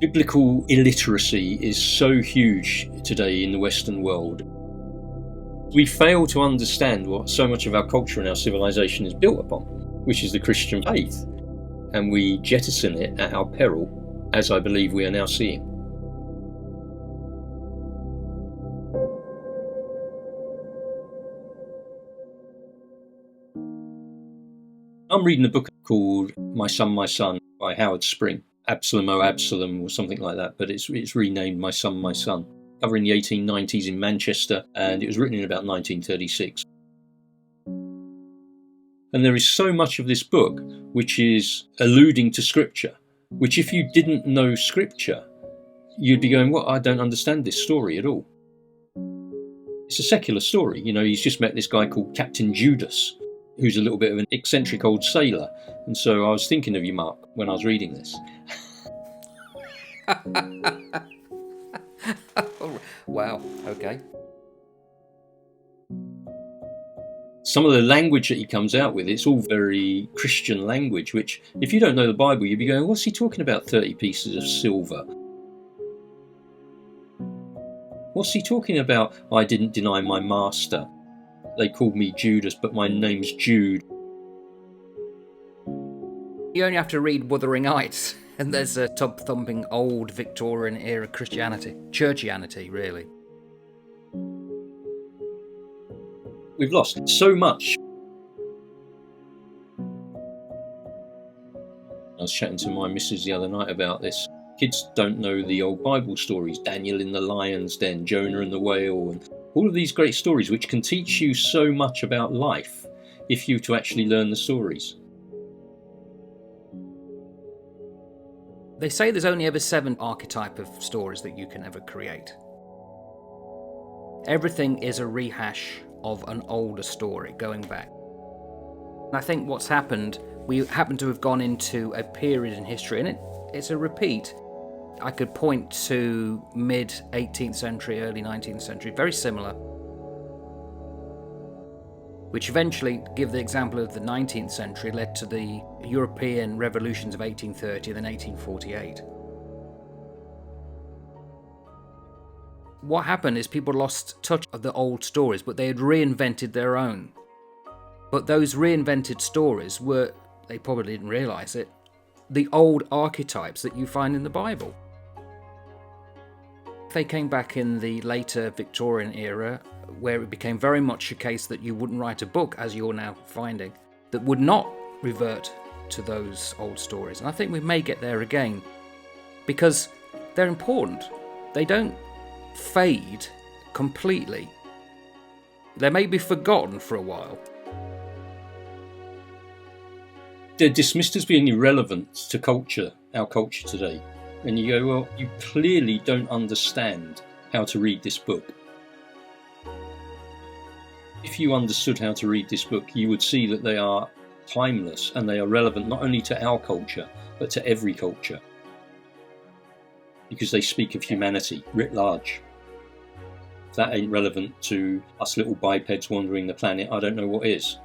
Biblical illiteracy is so huge today in the Western world. We fail to understand what so much of our culture and our civilization is built upon, which is the Christian faith, and we jettison it at our peril, as I believe we are now seeing. I'm reading a book called My Son, by Howard Spring. Absalom, oh Absalom, or something like that, but it's renamed My Son, covering the 1890s in Manchester, and it was written in about 1936. And there is so much of this book which is alluding to Scripture, which if you didn't know Scripture, you'd be going, well, I don't understand this story at all. It's a secular story. You know, he's just met this guy called Captain Judas, who's a little bit of an eccentric old sailor. And so I was thinking of you, Mark, when I was reading this. Wow, okay. Some of the language that he comes out with, it's all very Christian language, which if you don't know the Bible, you'd be going, what's he talking about, 30 pieces of silver? What's he talking about, I didn't deny my master? They called me Judas, but my name's Jude. You only have to read Wuthering Heights, and there's a tub-thumping old Victorian-era Christianity, churchianity, really. We've lost so much. I was chatting to my missus the other night about this. Kids don't know the old Bible stories, Daniel in the lion's den, Jonah and the whale, and all of these great stories which can teach you so much about life if you to actually learn the stories. They say there's only ever 7 archetype of stories that you can ever create. Everything is a rehash of an older story going back. And I think what's happened, we happen to have gone into a period in history, and it's a repeat. I could point to mid-18th century, early 19th century, very similar, which eventually, give the example of the 19th century, led to the European revolutions of 1830 and then 1848. What happened is people lost touch of the old stories, but they had reinvented their own. But those reinvented stories were, they probably didn't realise it, the old archetypes that you find in the Bible. They came back in the later Victorian era, where it became very much a case that you wouldn't write a book, as you're now finding, that would not revert to those old stories. And I think we may get there again, because they're important. They don't fade completely. They may be forgotten for a while. They're dismissed as being irrelevant to culture, our culture today. And you go, well, you clearly don't understand how to read this book. If you understood how to read this book, you would see that they are timeless and they are relevant not only to our culture, but to every culture. Because they speak of humanity writ large. If that ain't relevant to us little bipeds wandering the planet, I don't know what is.